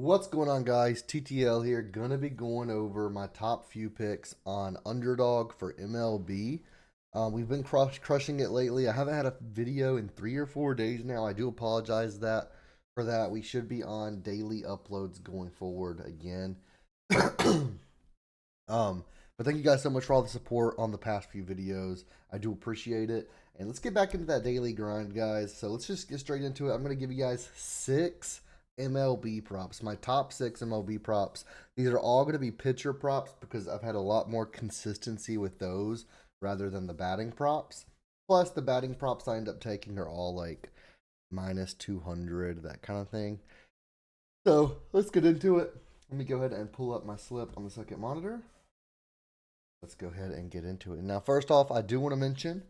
What's going on, guys? TTL here. Gonna be going over my top few picks on underdog for MLB. We've been crushing it lately. I haven't had a video in 3 or 4 days now. I do apologize for that. We should be on daily uploads going forward again. um, but thank you guys so much for all the support on the past few videos. I do appreciate it. And let's get back into that daily grind, guys. So let's just get straight into it. I'm gonna give you guys six MLB props, my top six MLB props. These are all going to be pitcher props because I've had a lot more consistency with those rather than the batting props. Plus, the batting props I end up taking are all like minus 200, that kind of thing. So let's get into it. Let me go ahead and pull up my slip on the second monitor. Let's go ahead and get into it. Now, first off, I do want to mention,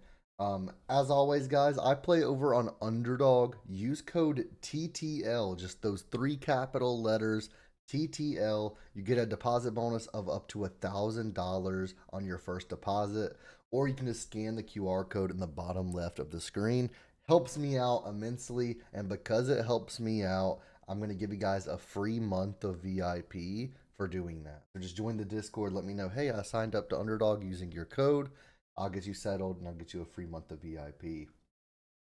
as always, guys, I play over on Underdog. Use code TTL, just those three capital letters, TTL. You get a deposit bonus of up to $1,000 on your first deposit, or you can just scan the QR code in the bottom left of the screen. Helps me out immensely, and because it helps me out, I'm going to give you guys a free month of VIP for doing that. So just join the Discord. Let me know, hey, I signed up to Underdog using your code. I'll get you settled and I'll get you a free month of VIP.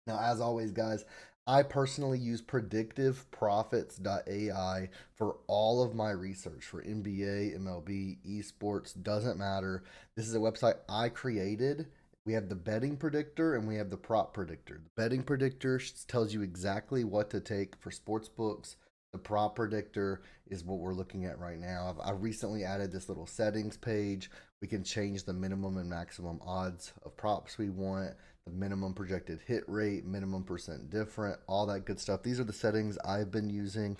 Now, as always, guys, I personally use Predictive Profits.ai for all of my research for NBA, MLB, esports, doesn't matter. This is a website I created. We have the betting predictor and we have the prop predictor. The betting predictor tells you exactly what to take for sports books. The prop predictor is what we're looking at right now. I recently added this little settings page. We can change the minimum and maximum odds of props we want, the minimum projected hit rate, minimum percent different, all that good stuff. These are the settings I've been using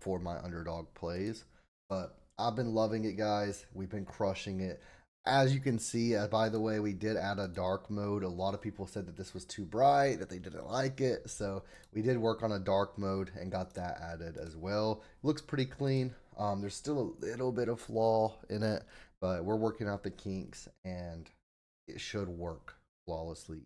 for my underdog plays. But I've been loving it, guys. We've been crushing it. As you can see, by the way, we did add a dark mode. A lot of people said that this was too bright, that they didn't like it. So we did work on a dark mode and got that added as well. Looks pretty clean. There's still a little bit of flaw in it, but we're working out the kinks and it should work flawlessly.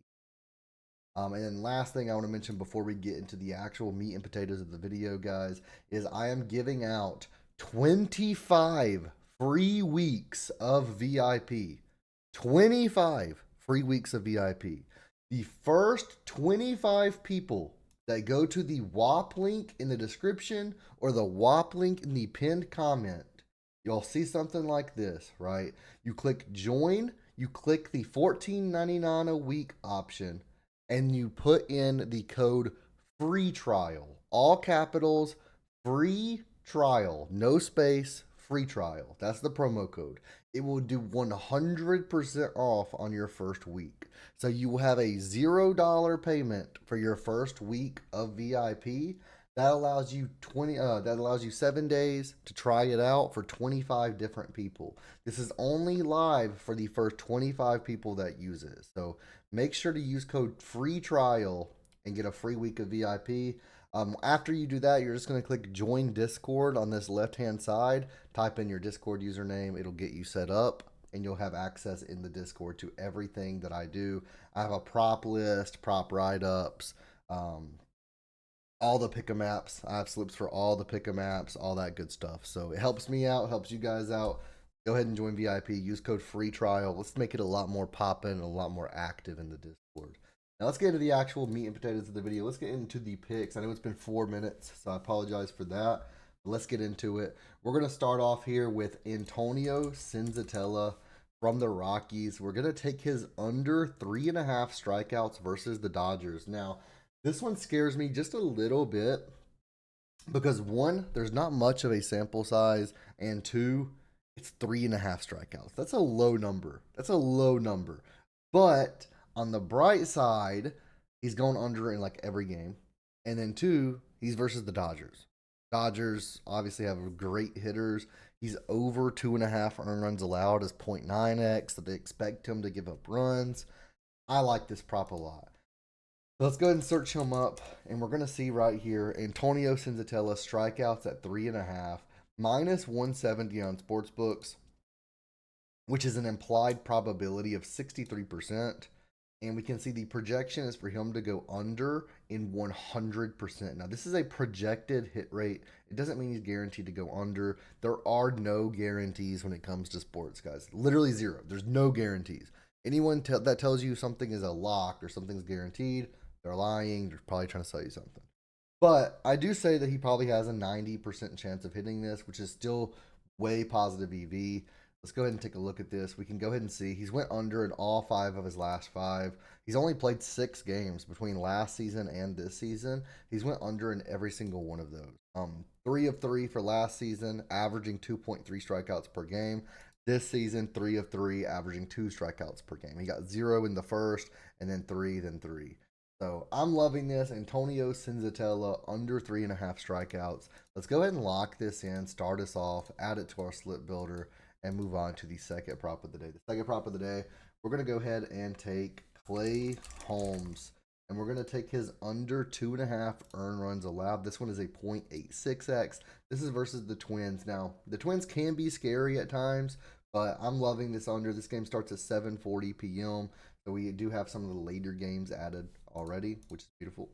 And then last thing I want to mention before we get into the actual meat and potatoes of the video, guys, is I am giving out 25 free weeks of VIP. 25 free weeks of VIP. The first 25 people that go to the WAP link in the description or the WAP link in the pinned comment, you'll see something like this, right? You click join, you click the $14.99 a week option, and you put in the code free trial, all capitals, free trial, no space, free trial. That's the promo code. It will do 100% off on your first week. So you will have a $0 payment for your first week of VIP. That allows you 7 days to try it out for 25 different people. This is only live for the first 25 people that use it. So make sure to use code free trial and get a free week of VIP. After you do that, you're just going to click join Discord on this left hand side. Type in your Discord username, it'll get you set up, and you'll have access in the Discord to everything that I do. I have a prop list, prop write ups, all the pick'em apps. I have slips for all the pick'em apps, all that good stuff. So it helps me out, helps you guys out. Go ahead and join VIP. Use code free trial. Let's make it a lot more poppin' and a lot more active in the Discord. Now let's get into the actual meat and potatoes of the video. Let's get into the picks. I know it's been 4 minutes, so I apologize for that. But let's get into it. We're gonna start off here with Antonio Senzatela from the Rockies. We're gonna take his under 3.5 strikeouts versus the Dodgers. Now, this one scares me just a little bit because one, there's not much of a sample size, and two, it's 3.5 strikeouts. That's a low number. That's a low number. But on the bright side, he's going under in like every game. And then two, he's versus the Dodgers. Dodgers obviously have great hitters. He's over 2.5 earned runs allowed as 0.9x, so they expect him to give up runs. I like this prop a lot. Let's go ahead and search him up, and we're going to see right here Antonio Senzatela strikeouts at 3.5, minus 170 on sportsbooks, which is an implied probability of 63%. And we can see the projection is for him to go under in 100%. Now, this is a projected hit rate. It doesn't mean he's guaranteed to go under. There are no guarantees when it comes to sports, guys. Literally zero. There's no guarantees. Anyone that tells you something is a lock or something's guaranteed, they're lying. They're probably trying to sell you something. But I do say that he probably has a 90% chance of hitting this, which is still way positive EV. Let's go ahead and take a look at this. We can go ahead and see he's went under in all 5 of his last 5. He's only played 6 games between last season and this season. He's went under in every single one of those. 3 of 3 for last season, averaging 2.3 strikeouts per game. This season, 3 of 3, averaging 2 strikeouts per game. He got 0 in the first, and then 3, then 3. So I'm loving this. Antonio Senzatela under 3.5 strikeouts. Let's go ahead and lock this in, start us off, add it to our slip builder, and move on to the second prop of the day. The second prop of the day, we're going to go ahead and take Clay Holmes. And we're going to take his under 2.5 earned runs allowed. This one is a 0.86x. This is versus the Twins. Now, the Twins can be scary at times, but I'm loving this under. This game starts at 7:40 p.m. So we do have some of the later games added already, which is beautiful.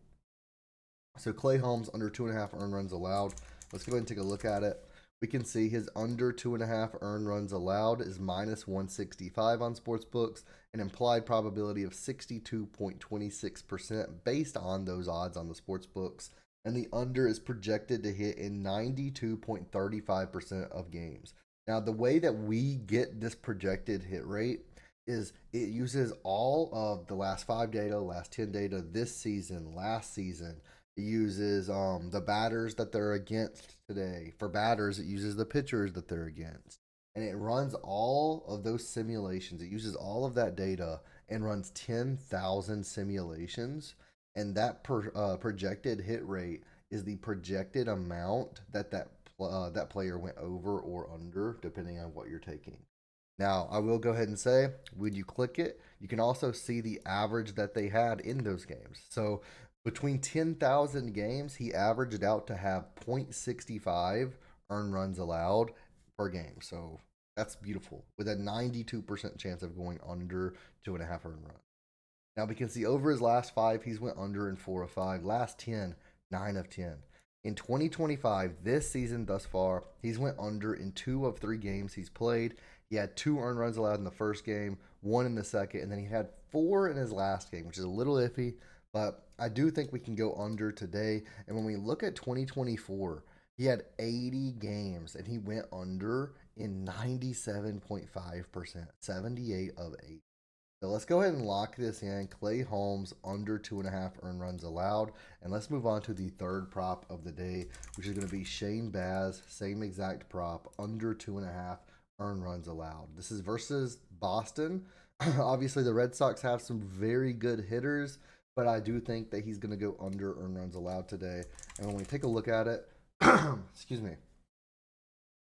So Clay Holmes under 2.5 earned runs allowed. Let's go ahead and take a look at it. We can see his under 2.5 earned runs allowed is minus 165 on sportsbooks, an implied probability of 62.26% based on those odds on the sportsbooks. And the under is projected to hit in 92.35% of games. Now, the way that we get this projected hit rate is it uses all of the last 5 data, last 10 data, this season, last season. It uses the batters that they're against today. For batters, it uses the pitchers that they're against. And it runs all of those simulations. It uses all of that data and runs 10,000 simulations. And that projected hit rate is the projected amount that player went over or under, depending on what you're taking. Now, I will go ahead and say, when you click it, you can also see the average that they had in those games. So between 10,000 games, he averaged out to have 0.65 earned runs allowed per game. So that's beautiful, with a 92% chance of going under 2.5 earned runs. Now we can see over his last 5, he's went under in 4 of 5. Last 10, 9 of 10. In 2025, this season thus far, he's went under in 2 of 3 games he's played. He had 2 earned runs allowed in the first game, 1 in the second, and then he had 4 in his last game, which is a little iffy, but I do think we can go under today. And when we look at 2024, he had 80 games and he went under in 97.5%, 78 of 8. So let's go ahead and lock this in. Clay Holmes under 2.5 earned runs allowed. And let's move on to the third prop of the day, which is going to be Shane Baz, same exact prop, under 2.5 earned runs allowed. This is versus Boston. Obviously, the Red Sox have some very good hitters, but I do think that he's going to go under earned runs allowed today. And when we take a look at it, excuse me,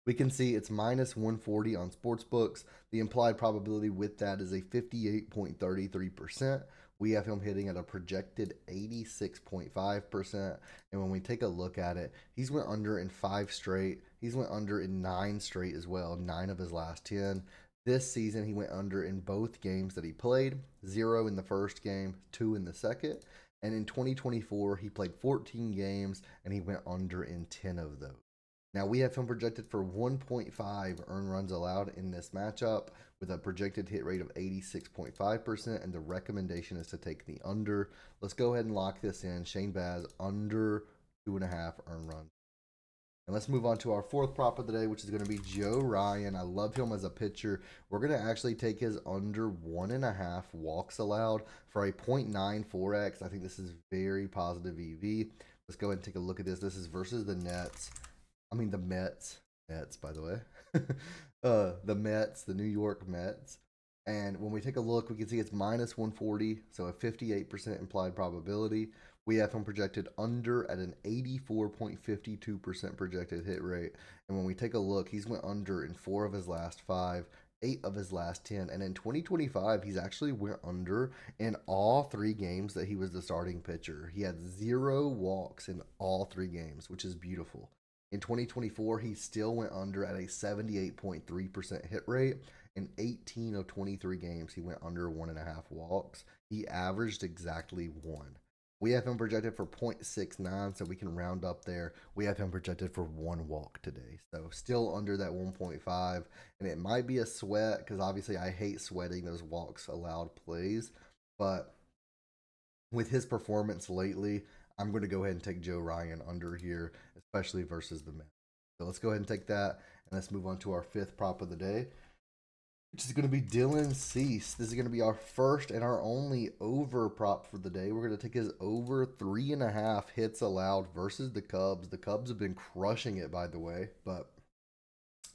we can see it's minus 140 on sportsbooks. The implied probability with that is a 58.33%. We have him hitting at a projected 86.5%. And when we take a look at it, he's went under in 5 straight. He's went under in 9 straight as well, 9 of his last 10. This season, he went under in both games that he played, 0 in the first game, 2 in the second. And in 2024, he played 14 games and he went under in 10 of those. Now, we have him projected for 1.5 earned runs allowed in this matchup with a projected hit rate of 86.5%, and the recommendation is to take the under. Let's go ahead and lock this in. Shane Baz under 2.5 earned runs. And let's move on to our fourth prop of the day, which is going to be Joe Ryan. I love him as a pitcher. We're going to actually take his under 1.5 walks allowed for a 0.94x. I think this is very positive EV. Let's go ahead and take a look at this. This is versus the Mets, by the way. The Mets, the New York Mets. And when we take a look, we can see it's minus 140, so a 58% implied probability. We have him projected under at an 84.52% projected hit rate. And when we take a look, he's went under in 4 of his last 5, 8 of his last 10. And in 2025, he's actually went under in all 3 games that he was the starting pitcher. He had 0 walks in all 3 games, which is beautiful. In 2024, he still went under at a 78.3% hit rate. In 18 of 23 games, he went under 1.5 walks. He averaged exactly one. We have him projected for 0.69, so we can round up there. We have him projected for one walk today. So still under that 1.5. And it might be a sweat because obviously I hate sweating those walks allowed plays. But with his performance lately, I'm going to go ahead and take Joe Ryan under here, especially versus the Mets. So let's go ahead and take that. And let's move on to our fifth prop of the day, which is going to be Dylan Cease. This is going to be our first and our only over prop for the day. We're going to take his over 3.5 hits allowed versus the Cubs. The Cubs have been crushing it, by the way, but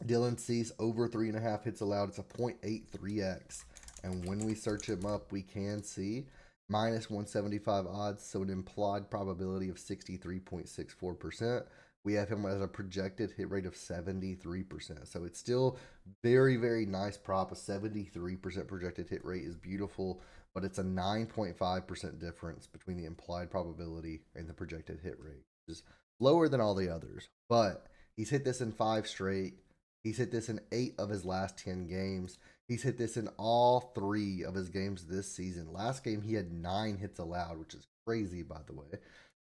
Dylan Cease over 3.5 hits allowed. It's a 0.83x. And when we search him up, we can see minus 175 odds, so an implied probability of 63.64%. We have him as a projected hit rate of 73%. So it's still very, very nice prop. A 73% projected hit rate is beautiful, but it's a 9.5% difference between the implied probability and the projected hit rate, which is lower than all the others. But he's hit this in 5 straight. He's hit this in 8 of his last 10 games. He's hit this in all 3 of his games this season. Last game, he had 9 hits allowed, which is crazy, by the way.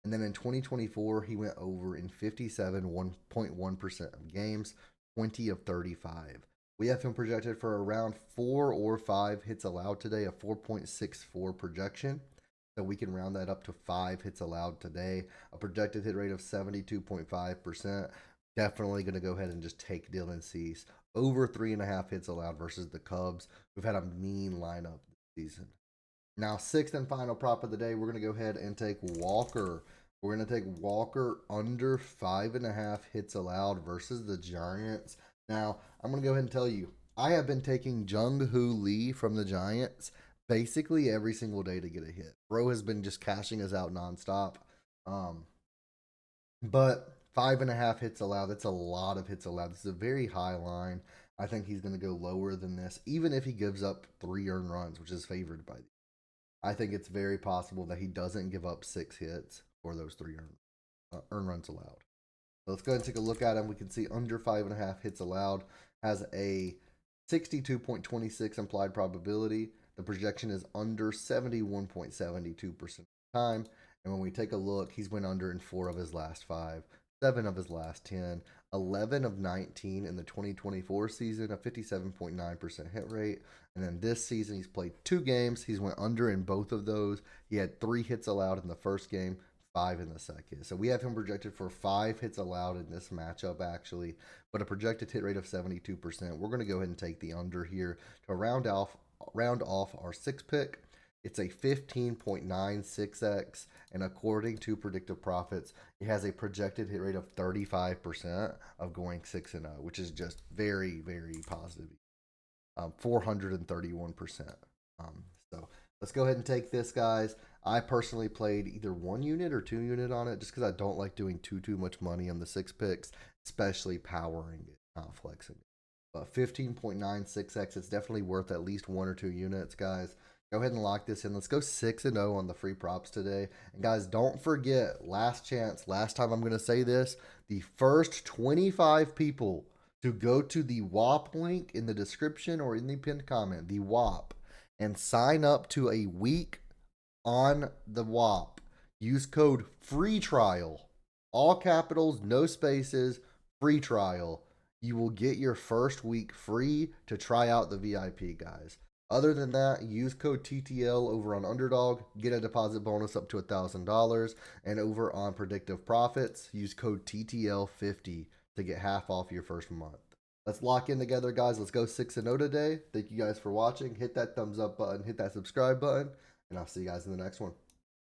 And then in 2024, he went over in 57.1% of games, 20 of 35. We have him projected for around 4 or 5 hits allowed today, a 4.64 projection. So we can round that up to 5 hits allowed today, a projected hit rate of 72.5%. Definitely going to go ahead and just take Dylan Cease over 3.5 hits allowed versus the Cubs, who've had a mean lineup this season. Now, sixth and final prop of the day, we're going to go ahead and take Walker. We're going to take Walker under 5.5 hits allowed versus the Giants. Now, I'm going to go ahead and tell you, I have been taking Jung-Hoo Lee from the Giants basically every single day to get a hit. Bro has been just cashing us out nonstop. But 5.5 hits allowed, that's a lot of hits allowed. This is a very high line. I think he's going to go lower than this, even if he gives up 3 earned runs, which is favored by the. I think it's very possible that he doesn't give up 6 hits for those 3 earned runs allowed. So let's go ahead and take a look at him. We can see under 5.5 hits allowed has a 62.26 implied probability. The projection is under 71.72% of the time. And when we take a look, he's went under in 4 of his last 5, 7 of his last 10, 11 of 19 in the 2024 season, a 57.9% hit rate. And then this season, he's played 2 games. He's went under in both of those. He had 3 hits allowed in the first game, 5 in the second. So we have him projected for 5 hits allowed in this matchup, actually, but a projected hit rate of 72%. We're going to go ahead and take the under here to round off our 6th pick. It's a 15.96x, and according to Predictive Profits, it has a projected hit rate of 35% of going 6-0, which is just very, very positive. 431%. So let's go ahead and take this, guys. I personally played either 1 unit or 2 unit on it just because I don't like doing too much money on the 6 picks, especially powering it, not flexing it. But 15.96x, it's definitely worth at least 1 or 2 units, guys. Go ahead and lock this in. Let's go 6-0 on the free props today. And guys, don't forget, last chance, last time I'm going to say this, the first 25 people to go to the WAP link in the description or in the pinned comment, the WAP, and sign up to a week on the WAP. Use code free trial, all capitals, no spaces, free trial. You will get your first week free to try out the VIP, guys. Other than that, use code TTL over on Underdog, get a deposit bonus up to $1,000, and over on Predictive Profits, use code TTL50 to get half off your first month. Let's lock in together, guys. Let's go 6-0 today. Thank you guys for watching. Hit that thumbs up button, hit that subscribe button, and I'll see you guys in the next one.